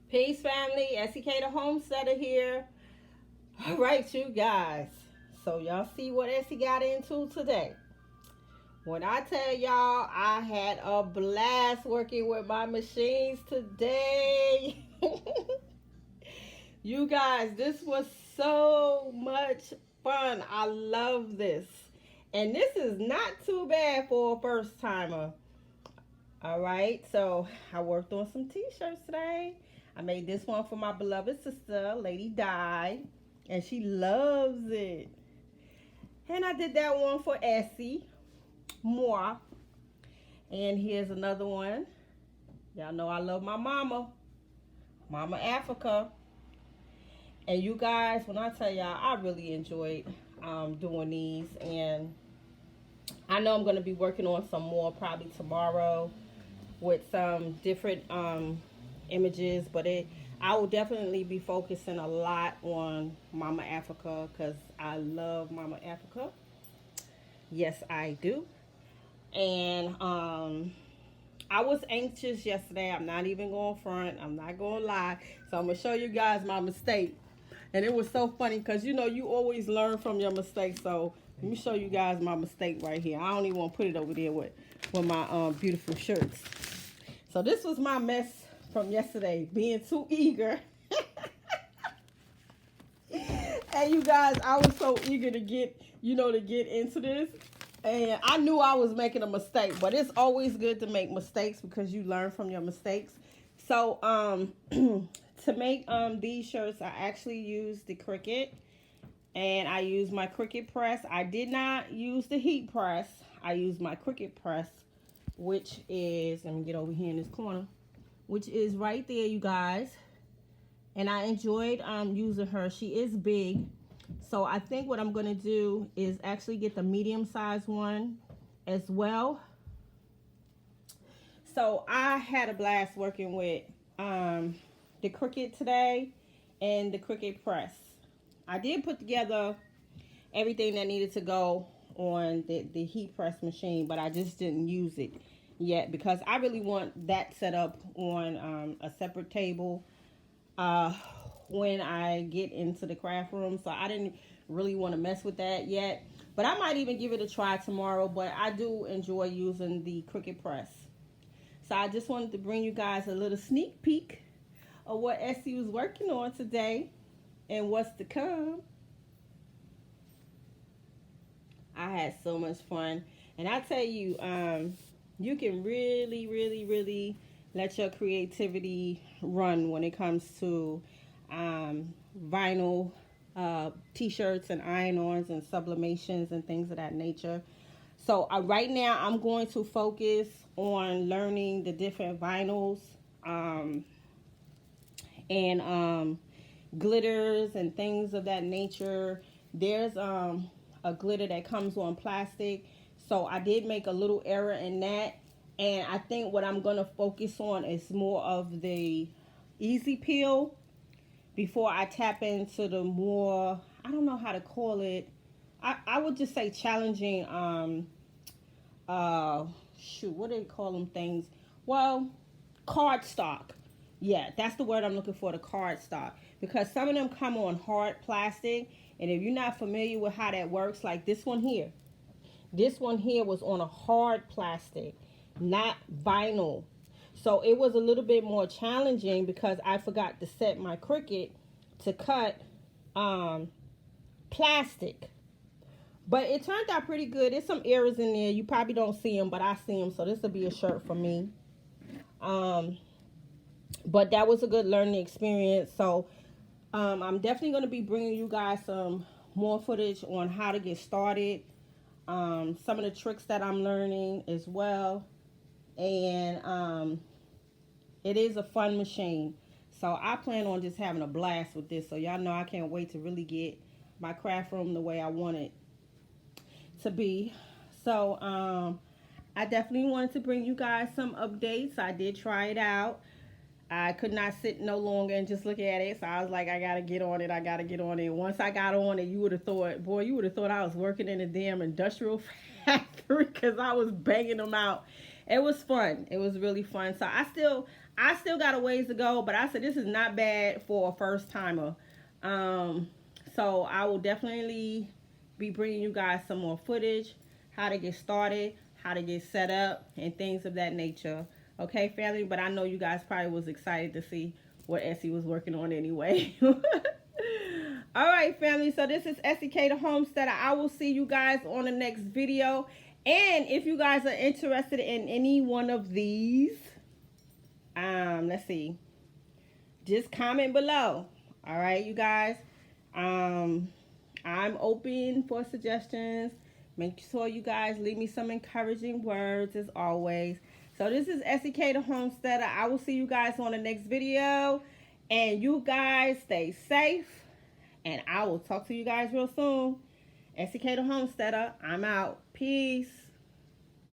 Peace, family. Esikhomesteddah here. All right, you guys. So y'all see what Essie got into today. When I tell y'all I had a blast working with my machines today. You guys, this was so much fun. I love this. And this is not too bad for a first timer. All right, so I worked on some t-shirts today. I made this one for my beloved sister, Lady Di, and she loves it. And I did that one for Essie, moi. And here's another one. Y'all know I love my mama, Mama Africa. And you guys, when I tell y'all, I really enjoyed doing these. And I know I'm going to be working on some more probably tomorrow with some different images, but I will definitely be focusing a lot on Mama Africa because I love Mama Africa. Yes, I do. And I was anxious yesterday. I'm not even going front. I'm not going to lie. So I'm going to show you guys my mistake. And it was so funny because, you know, you always learn from your mistakes. So let me show you guys my mistake right here. I don't even want to put it over there with my beautiful shirts. So this was my mess from yesterday, being too eager. And you guys, I was so eager to get into this. And I knew I was making a mistake, but it's always good to make mistakes because you learn from your mistakes. So to make these shirts, I actually used the Cricut, and I used my Cricut press. I did not use the heat press. I used my Cricut press, which is, let me get over here in this corner, which is right there, you guys. And I enjoyed using her. She is big. So I think what I'm going to do is actually get the medium-sized one as well. So I had a blast working with the Cricut today and the Cricut press. I did put together everything that needed to go on the heat press machine, but I just didn't use it yet because I really want that set up on a separate table when I get into the craft room. So I didn't really want to mess with that yet, but I might even give it a try tomorrow. But I do enjoy using the Cricut press. So I just wanted to bring you guys a little sneak peek of what Essie was working on today and what's to come. I had so much fun. And I tell you, you can really let your creativity run when it comes to vinyl t-shirts and iron-ons and sublimations and things of that nature. So right now I'm going to focus on learning the different vinyls and glitters and things of that nature. There's a glitter that comes on plastic, so I did make a little error in that, and I think what I'm going to focus on is more of the easy peel before I tap into the more, I don't know how to call it, I would just say challenging what do they call them things? Well, cardstock. Yeah, that's the word I'm looking for, the cardstock. Because some of them come on hard plastic, and if you're not familiar with how that works, like this one here. This one here was on a hard plastic, not vinyl. So it was a little bit more challenging because I forgot to set my Cricut to cut plastic. But it turned out pretty good. There's some errors in there. You probably don't see them, but I see them. So this will be a shirt for me. But that was a good learning experience. So I'm definitely going to be bringing you guys some more footage on how to get started. Some of the tricks that I'm learning as well. And it is a fun machine. So I plan on just having a blast with this. So y'all know I can't wait to really get my craft room the way I want it to be. So I definitely wanted to bring you guys some updates. I did try it out. I could not sit no longer and just look at it. So I was like, I got to get on it. I got to get on it. Once I got on it, you would have thought, boy, you would have thought I was working in a damn industrial factory because I was banging them out. It was fun. It was really fun. So I still got a ways to go, but I said this is not bad for a first timer. So I will definitely be bringing you guys some more footage, how to get started, how to get set up, and things of that nature. Okay, family, but I know you guys probably was excited to see what Essie was working on anyway. All right, family, so this is Essie the Homesteader. I will see you guys on the next video. And if you guys are interested in any one of these, let's see, just comment below. All right, you guys. I'm open for suggestions. Make sure you guys leave me some encouraging words as always. So this is Essie the Homesteader. I will see you guys on the next video. And you guys stay safe. And I will talk to you guys real soon. Essie the Homesteader. I'm out. Peace.